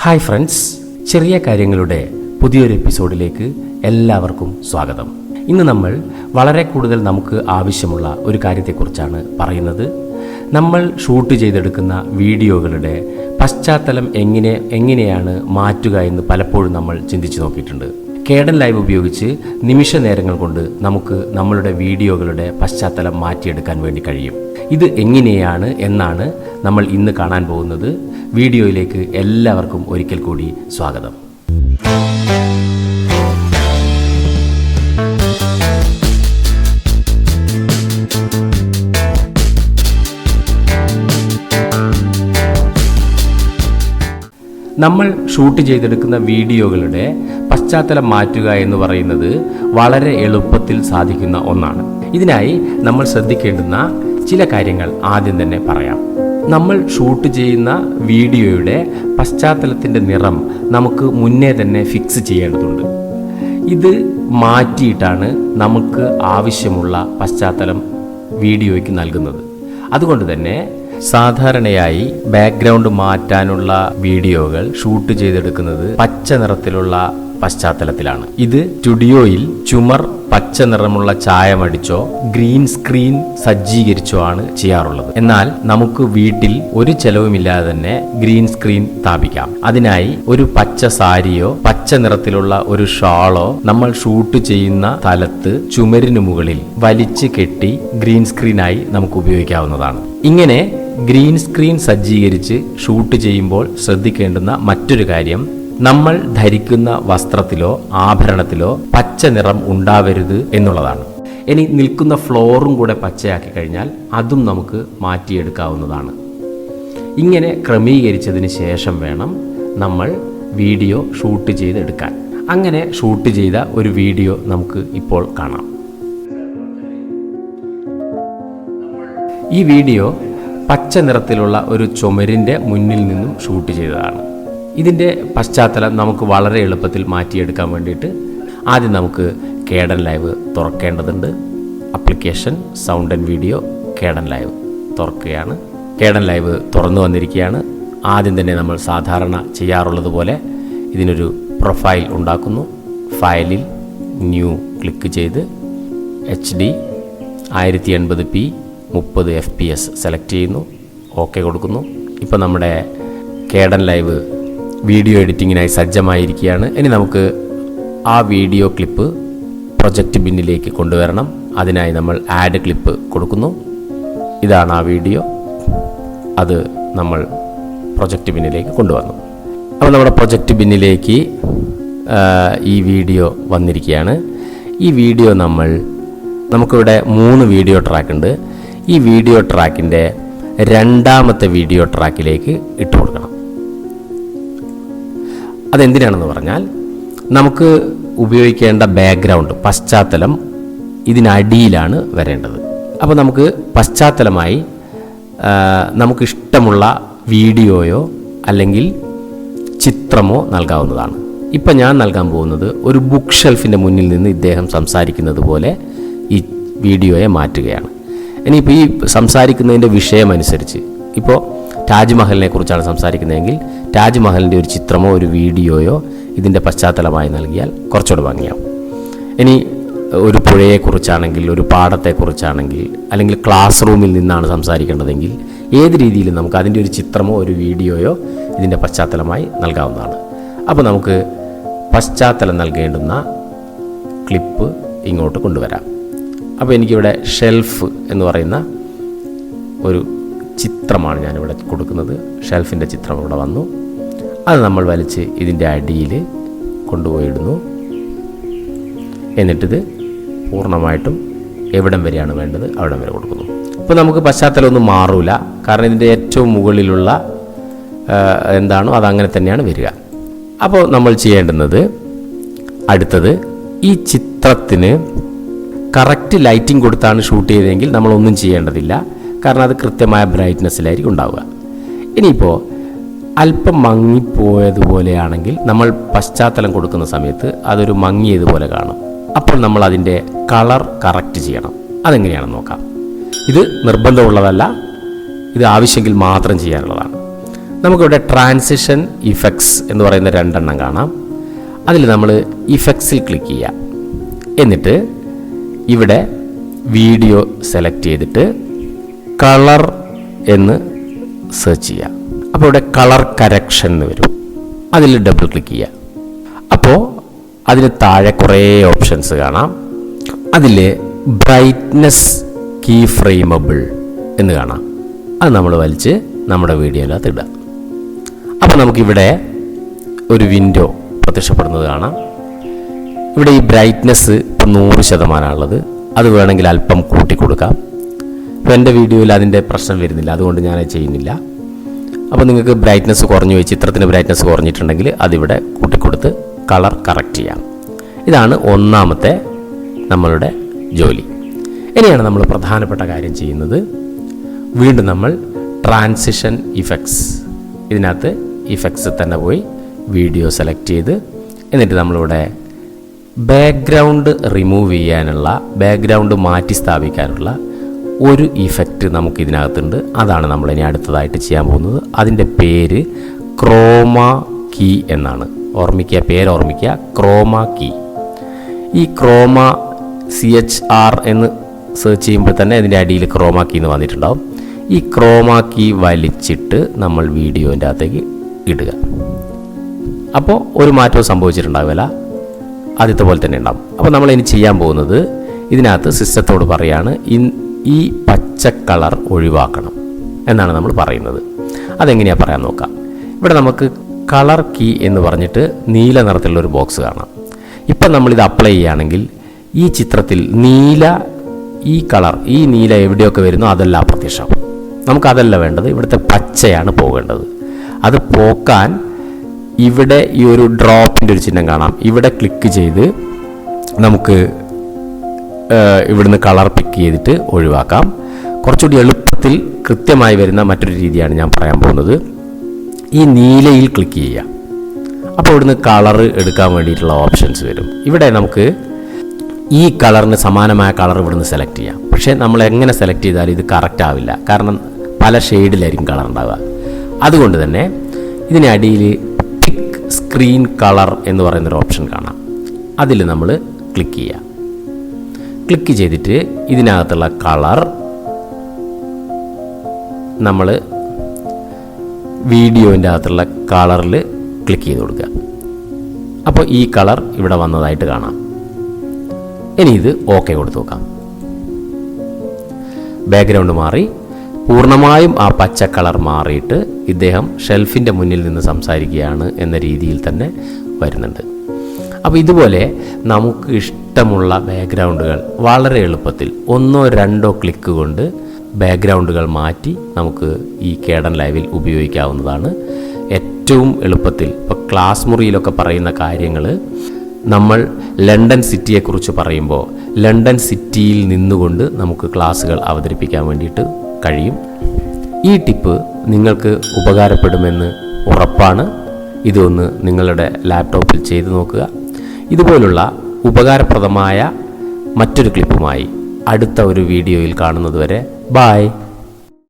Hi friends, ചെറിയ കാര്യങ്ങളുടെ പുതിയൊരു എപ്പിസോഡിലേക്ക് എല്ലാവർക്കും സ്വാഗതം. ഇന്ന് നമ്മൾ വളരെ കൂടുതൽ നമുക്ക് ആവശ്യമുള്ള ഒരു കാര്യത്തെക്കുറിച്ചാണ് പറയുന്നത്. നമ്മൾ ഷൂട്ട് ചെയ്തെടുക്കുന്ന വീഡിയോകളുടെ പശ്ചാത്തലം എങ്ങനെയാണ് മാറ്റുക എന്ന് പലപ്പോഴും നമ്മൾ ചിന്തിച്ചു നോക്കിയിട്ടുണ്ട്. Kdenlive ഉപയോഗിച്ച് നിമിഷ നേരങ്ങൾ കൊണ്ട് നമുക്ക് നമ്മളുടെ വീഡിയോകളുടെ പശ്ചാത്തലം മാറ്റിയെടുക്കാൻ വേണ്ടി കഴിയും. ഇത് എങ്ങനെയാണ് എന്നാണ് നമ്മൾ ഇന്ന് കാണാൻ പോകുന്നത്. വീഡിയോയിലേക്ക് എല്ലാവർക്കും ഒരിക്കൽ കൂടി സ്വാഗതം. നമ്മൾ ഷൂട്ട് ചെയ്തെടുക്കുന്ന വീഡിയോകളുടെ പശ്ചാത്തലം മാറ്റുക എന്ന് പറയുന്നത് വളരെ എളുപ്പത്തിൽ സാധിക്കുന്ന ഒന്നാണ്. ഇതിനായി നമ്മൾ ശ്രദ്ധിക്കേണ്ടുന്ന ചില കാര്യങ്ങൾ ആദ്യം തന്നെ പറയാം. നമ്മൾ ഷൂട്ട് ചെയ്യുന്ന വീഡിയോയുടെ പശ്ചാത്തലത്തിൻ്റെ നിറം നമുക്ക് മുന്നേ തന്നെ ഫിക്സ് ചെയ്യേണ്ടതുണ്ട്. ഇത് മാറ്റിയിട്ടാണ് നമുക്ക് ആവശ്യമുള്ള പശ്ചാത്തലം വീഡിയോയ്ക്ക് നൽകുന്നത്. അതുകൊണ്ട് തന്നെ സാധാരണയായി ബാക്ക്ഗ്രൗണ്ട് മാറ്റാനുള്ള വീഡിയോകൾ ഷൂട്ട് ചെയ്തെടുക്കുന്നത് പച്ച നിറത്തിലുള്ള പശ്ചാത്തലത്തിലാണ്. ഇത് സ്റ്റുഡിയോയിൽ ചുമർ പച്ച നിറമുള്ള ചായമടിച്ചോ ഗ്രീൻ സ്ക്രീൻ സജ്ജീകരിച്ചോ ആണ് ചെയ്യാറുള്ളത്. എന്നാൽ നമുക്ക് വീട്ടിൽ ഒരു ചെലവുമില്ലാതെ തന്നെ ഗ്രീൻ സ്ക്രീൻ സ്ഥാപിക്കാം. അതിനായി ഒരു പച്ച സാരിയോ പച്ച നിറത്തിലുള്ള ഒരു ഷാളോ നമ്മൾ ഷൂട്ട് ചെയ്യുന്ന സ്ഥലത്ത് ചുമരിനു മുകളിൽ വലിച്ചു കെട്ടി ഗ്രീൻ സ്ക്രീനായി നമുക്ക് ഉപയോഗിക്കാവുന്നതാണ്. ഇങ്ങനെ ഗ്രീൻ സ്ക്രീൻ സജ്ജീകരിച്ച് ഷൂട്ട് ചെയ്യുമ്പോൾ ശ്രദ്ധിക്കേണ്ടുന്ന മറ്റൊരു കാര്യം, നമ്മൾ ധരിക്കുന്ന വസ്ത്രത്തിലോ ആഭരണത്തിലോ പച്ച നിറം ഉണ്ടാവരുത് എന്നുള്ളതാണ്. ഇനി നിൽക്കുന്ന ഫ്ലോറും കൂടെ പച്ചയാക്കി കഴിഞ്ഞാൽ അതും നമുക്ക് മാറ്റിയെടുക്കാവുന്നതാണ്. ഇങ്ങനെ ക്രമീകരിച്ചതിന് ശേഷം വേണം നമ്മൾ വീഡിയോ ഷൂട്ട് ചെയ്തെടുക്കാൻ. അങ്ങനെ ഷൂട്ട് ചെയ്ത ഒരു വീഡിയോ നമുക്ക് ഇപ്പോൾ കാണാം. ഈ വീഡിയോ പച്ച നിറത്തിലുള്ള ഒരു ചുമരിൻ്റെ മുന്നിൽ നിന്നും ഷൂട്ട് ചെയ്തതാണ്. ഇതിൻ്റെ പശ്ചാത്തലം നമുക്ക് വളരെ എളുപ്പത്തിൽ മാറ്റിയെടുക്കാൻ വേണ്ടിയിട്ട് ആദ്യം നമുക്ക് Kdenlive തുറക്കേണ്ടതുണ്ട്. Application sound and video Kdenlive തുറക്കുകയാണ്. Kdenlive തുറന്നു വന്നിരിക്കുകയാണ്. ആദ്യം തന്നെ നമ്മൾ സാധാരണ ചെയ്യാറുള്ളത് പോലെ ഇതിനൊരു പ്രൊഫൈൽ ഉണ്ടാക്കുന്നു. ഫയലിൽ ന്യൂ ക്ലിക്ക് ചെയ്ത് HD 1080p 30 FPS സെലക്ട് ചെയ്യുന്നു. ഓക്കെ കൊടുക്കുന്നു. ഇപ്പോൾ നമ്മുടെ Kdenlive വീഡിയോ എഡിറ്റിങ്ങിനായി സജ്ജമായിരിക്കുകയാണ്. ഇനി നമുക്ക് ആ വീഡിയോ ക്ലിപ്പ് പ്രൊജക്റ്റ് ബിന്നിലേക്ക് കൊണ്ടുവരണം. അതിനായി നമ്മൾ ആഡ് ക്ലിപ്പ് കൊടുക്കുന്നു. ഇതാണ് ആ വീഡിയോ. അത് നമ്മൾ പ്രൊജക്റ്റ് ബിന്നിലേക്ക് കൊണ്ടുവന്നു. അപ്പോൾ നമ്മുടെ പ്രൊജക്റ്റ് ബിന്നിലേക്ക് ഈ വീഡിയോ വന്നിരിക്കുകയാണ്. ഈ വീഡിയോ നമുക്കിവിടെ 3 വീഡിയോ ട്രാക്ക് ഉണ്ട്. ഈ വീഡിയോ ട്രാക്കിൻ്റെ രണ്ടാമത്തെ വീഡിയോ ട്രാക്കിലേക്ക് ഇട്ട് കൊടുക്കണം. അതെന്തിനാണെന്ന് പറഞ്ഞാൽ, നമുക്ക് ഉപയോഗിക്കേണ്ട ബാക്ക്ഗ്രൗണ്ട് പശ്ചാത്തലം ഇതിനടിയിലാണ് വരേണ്ടത്. അപ്പോൾ നമുക്ക് പശ്ചാത്തലമായി നമുക്കിഷ്ടമുള്ള വീഡിയോയോ അല്ലെങ്കിൽ ചിത്രമോ നൽകാവുന്നതാണ്. ഇപ്പം ഞാൻ നൽകാൻ പോകുന്നത് ഒരു ബുക്ക് ഷെൽഫിൻ്റെ മുന്നിൽ നിന്ന് ഇദ്ദേഹം സംസാരിക്കുന്നത് പോലെ ഈ വീഡിയോയെ മാറ്റുകയാണ്. ഇനിയിപ്പോൾ ഈ സംസാരിക്കുന്നതിൻ്റെ വിഷയമനുസരിച്ച്, ഇപ്പോൾ താജ്മഹലിനെ കുറിച്ചാണ് സംസാരിക്കുന്നതെങ്കിൽ താജ്മഹലിൻ്റെ ഒരു ചിത്രമോ ഒരു വീഡിയോയോ ഇതിൻ്റെ പശ്ചാത്തലമായി നൽകിയാൽ കുറച്ചുകൂടെ ഭംഗിയാവും. ഇനി ഒരു പുഴയെക്കുറിച്ചാണെങ്കിൽ, ഒരു പാടത്തെക്കുറിച്ചാണെങ്കിൽ, അല്ലെങ്കിൽ ക്ലാസ് റൂമിൽ നിന്നാണ് സംസാരിക്കേണ്ടതെങ്കിൽ ഏത് രീതിയിലും നമുക്ക് അതിൻ്റെ ഒരു ചിത്രമോ ഒരു വീഡിയോയോ ഇതിൻ്റെ പശ്ചാത്തലമായി നൽകാവുന്നതാണ്. അപ്പോൾ നമുക്ക് പശ്ചാത്തലം നൽകേണ്ടുന്ന ക്ലിപ്പ് ഇങ്ങോട്ട് കൊണ്ടുവരാം. അപ്പോൾ എനിക്കിവിടെ ഷെൽഫ് എന്ന് പറയുന്ന ഒരു ചിത്രമാണ് ഞാനിവിടെ കൊടുക്കുന്നത്. ഷെൽഫിൻ്റെ ചിത്രം ഇവിടെ വന്നു. അത് നമ്മൾ വലിച്ച് ഇതിൻ്റെ അടിയിൽ കൊണ്ടുപോയിടുന്നു. എന്നിട്ടിത് പൂർണ്ണമായിട്ടും എവിടം വരെയാണ് വേണ്ടത് അവിടം വരെ കൊടുക്കുന്നു. ഇപ്പോൾ നമുക്ക് പശ്ചാത്തലമൊന്നും മാറൂല, കാരണം ഇതിൻ്റെ ഏറ്റവും മുകളിലുള്ള എന്താണോ അതങ്ങനെ തന്നെയാണ് വരിക. അപ്പോൾ നമ്മൾ ചെയ്യേണ്ടുന്നത് അടുത്തത്, ഈ ചിത്രത്തിന് കറക്റ്റ് ലൈറ്റിംഗ് കൊടുത്താണ് ഷൂട്ട് ചെയ്തതെങ്കിൽ നമ്മളൊന്നും ചെയ്യേണ്ടതില്ല, കാരണം അത് കൃത്യമായ ബ്രൈറ്റ്നെസ്സിലായിരിക്കും ഉണ്ടാവുക. ഇനിയിപ്പോൾ അല്പം മങ്ങിപ്പോയതുപോലെയാണെങ്കിൽ നമ്മൾ പശ്ചാത്തലം കൊടുക്കുന്ന സമയത്ത് അതൊരു മങ്ങിയതുപോലെ കാണും. അപ്പോൾ നമ്മൾ അതിൻ്റെ കളർ കറക്റ്റ് ചെയ്യണം. അതെങ്ങനെയാണെന്ന് നോക്കാം. ഇത് നിർബന്ധമുള്ളതല്ല, ഇത് ആവശ്യമെങ്കിൽ മാത്രം ചെയ്യാനുള്ളതാണ്. നമുക്കിവിടെ ട്രാൻസിഷൻ ഇഫക്ട്സ് എന്ന് പറയുന്ന 2 എണ്ണം കാണാം. അതിൽ നമ്മൾ ഇഫക്ട്സിൽ ക്ലിക്ക് ചെയ്യാം. എന്നിട്ട് ഇവിടെ വീഡിയോ സെലക്ട് ചെയ്തിട്ട് കളർ എന്ന് സെർച്ച് ചെയ്യാം. അപ്പോൾ ഇവിടെ കളർ കറക്ഷൻ എന്ന് വരും. അതിൽ ഡബിൾ ക്ലിക്ക് ചെയ്യുക. അപ്പോൾ അതിന് താഴെ കുറേ ഓപ്ഷൻസ് കാണാം. അതിൽ ബ്രൈറ്റ്നെസ് കീ ഫ്രെയിമബിൾ എന്ന് കാണാം. അത് നമ്മൾ വലിച്ച് നമ്മുടെ വീഡിയോയിനകത്ത് ഇടുക. അപ്പോൾ നമുക്കിവിടെ ഒരു പ്രത്യക്ഷപ്പെടുന്നത് കാണാം. ഇവിടെ ഈ ബ്രൈറ്റ്നെസ് ഇപ്പോൾ 100% ഉള്ളത്. അത് വേണമെങ്കിൽ അല്പം കൂട്ടിക്കൊടുക്കാം. ഇപ്പോൾ എൻ്റെ വീഡിയോയിൽ അതിൻ്റെ പ്രശ്നം വരുന്നില്ല, അതുകൊണ്ട് ഞാനത് ചെയ്യുന്നില്ല. അപ്പോൾ നിങ്ങൾക്ക് ബ്രൈറ്റ്നസ് കുറഞ്ഞു പോയി, ചിത്രത്തിന് ബ്രൈറ്റ്നസ് കുറഞ്ഞിട്ടുണ്ടെങ്കിൽ അതിവിടെ കൂട്ടിക്കൊടുത്ത് കളർ കറക്റ്റ് ചെയ്യാം. ഇതാണ് ഒന്നാമത്തെ നമ്മളുടെ ജോലി. ഇനിയാണ് നമ്മൾ പ്രധാനപ്പെട്ട കാര്യം ചെയ്യുന്നത്. വീണ്ടും നമ്മൾ ട്രാൻസിഷൻ ഇഫക്ട്സ്, ഇതിനകത്ത് ഇഫക്ട്സ് തന്നെ പോയി വീഡിയോ സെലക്ട് ചെയ്ത് എന്നിട്ട് നമ്മളിവിടെ ബാക്ക്ഗ്രൗണ്ട് റിമൂവ് ചെയ്യാനുള്ള, ബാക്ക്ഗ്രൗണ്ട് മാറ്റി സ്ഥാപിക്കാനുള്ള ഒരു ഇഫക്റ്റ് നമുക്ക് ഇതിനകത്തുണ്ട്. അതാണ് നമ്മൾ ഇനി അടുത്തതായിട്ട് ചെയ്യാൻ പോകുന്നത്. അതിൻ്റെ പേര് ക്രോമ കീ എന്നാണ്. പേര് ഓർമ്മിക്കുക, ക്രോമ കീ. ഈ ക്രോമ CHR എന്ന് സെർച്ച് ചെയ്യുമ്പോൾ തന്നെ ഇതിൻ്റെ അടിയിൽ ക്രോമ കീ എന്ന് വന്നിട്ടുണ്ടാവും. ഈ ക്രോമ കീ വലിച്ചിട്ട് നമ്മൾ വീഡിയോൻ്റെ അകത്തേക്ക് ഇടുക. അപ്പോൾ ഒരു മാറ്റവും സംഭവിച്ചിട്ടുണ്ടാവില്ല, ആദ്യത്തെ പോലെ തന്നെ ഉണ്ടാവും. അപ്പോൾ നമ്മൾ ഇനി ചെയ്യാൻ പോകുന്നത്, ഇതിനകത്ത് സിസ്റ്റത്തോട് പറയാണ് ഈ പച്ച കളർ ഒഴിവാക്കണം എന്നാണ് നമ്മൾ പറയുന്നത്. അതെങ്ങനെയാണ് പറയാൻ നോക്കാം. ഇവിടെ നമുക്ക് കളർ കീ എന്ന് പറഞ്ഞിട്ട് നീല നിറത്തിലുള്ളൊരു ബോക്സ് കാണാം. ഇപ്പം നമ്മളിത് അപ്ലൈ ചെയ്യുകയാണെങ്കിൽ ഈ ചിത്രത്തിൽ ഈ കളർ, ഈ നീല എവിടെയൊക്കെ വരുന്നോ അതെല്ലാം അപ്രത്യക്ഷമാവും. നമുക്കതല്ല വേണ്ടത്, ഇവിടുത്തെ പച്ചയാണ് പോകേണ്ടത്. അത് പോക്കാൻ ഇവിടെ ഈ ഒരു ഡ്രോപ്പിൻ്റെ ഒരു ചിഹ്നം കാണാം. ഇവിടെ ക്ലിക്ക് ചെയ്ത് നമുക്ക് ഇവിടുന്ന് കളർ പിക്ക് ചെയ്തിട്ട് ഒഴിവാക്കാം. കുറച്ചുകൂടി എളുപ്പത്തിൽ കൃത്യമായി വരുന്ന മറ്റൊരു രീതിയാണ് ഞാൻ പറയാൻ പോകുന്നത്. ഈ നീലയിൽ ക്ലിക്ക് ചെയ്യുക. അപ്പോൾ ഇവിടുന്ന് കളർ എടുക്കാൻ വേണ്ടിയിട്ടുള്ള ഓപ്ഷൻസ് വരും. ഇവിടെ നമുക്ക് ഈ കളറിന് സമാനമായ കളർ ഇവിടുന്ന് സെലക്ട് ചെയ്യാം. പക്ഷേ നമ്മൾ എങ്ങനെ സെലക്ട് ചെയ്താലും ഇത് കറക്റ്റ് ആവില്ല, കാരണം പല ഷെയ്ഡിലായിരിക്കും കളർ ഉണ്ടാവുക. അതുകൊണ്ട് തന്നെ ഇതിനടിയിൽ പിക്ക് സ്ക്രീൻ കളർ എന്ന് പറയുന്നൊരു ഓപ്ഷൻ കാണാം. അതിൽ നമ്മൾ ക്ലിക്ക് ചെയ്യുക. ക്ലിക്ക് ചെയ്തിട്ട് ഇതിനകത്തുള്ള കളർ നമ്മൾ വീഡിയോൻ്റെ അകത്തുള്ള കളറിൽ ക്ലിക്ക് ചെയ്ത് കൊടുക്കുക. അപ്പോൾ ഈ കളർ ഇവിടെ വന്നതായിട്ട് കാണാം. ഇനി ഇത് ഓക്കെ കൊടുത്തു നോക്കാം. ബാക്ക്ഗ്രൗണ്ട് മാറി, പൂർണ്ണമായും ആ പച്ച കളർ മാറിയിട്ട് ഇദ്ദേഹം ഷെൽഫിൻ്റെ മുന്നിൽ നിന്ന് സംസാരിക്കുകയാണ് എന്ന രീതിയിൽ തന്നെ വരുന്നുണ്ട്. അപ്പോൾ ഇതുപോലെ നമുക്ക് ഇഷ്ടമുള്ള ബാക്ക്ഗ്രൗണ്ടുകൾ വളരെ എളുപ്പത്തിൽ 1-2 ക്ലിക്ക് കൊണ്ട് ബാക്ക്ഗ്രൗണ്ടുകൾ മാറ്റി നമുക്ക് ഈ Kdenliveൽ ഉപയോഗിക്കാവുന്നതാണ്. ഏറ്റവും എളുപ്പത്തിൽ ഇപ്പോൾ ക്ലാസ് മുറിയിലൊക്കെ പറയുന്ന കാര്യങ്ങൾ നമ്മൾ ലണ്ടൻ സിറ്റിയെക്കുറിച്ച് പറയുമ്പോൾ ലണ്ടൻ സിറ്റിയിൽ നിന്നുകൊണ്ട് നമുക്ക് ക്ലാസ്സുകൾ അവതരിപ്പിക്കാൻ വേണ്ടിയിട്ട് കഴിയും. ഈ ടിപ്പ് നിങ്ങൾക്ക് ഉപകാരപ്പെടുമെന്ന് ഉറപ്പാണ്. ഇതൊന്ന് നിങ്ങളുടെ ലാപ്ടോപ്പിൽ ചെയ്തു നോക്കുക. ഇതുപോലുള്ള ഉപകാരപ്രദമായ മറ്റൊരു ക്ലിപ്പുമായി അടുത്ത ഒരു വീഡിയോയിൽ കാണുന്നതുവരെ ബൈ.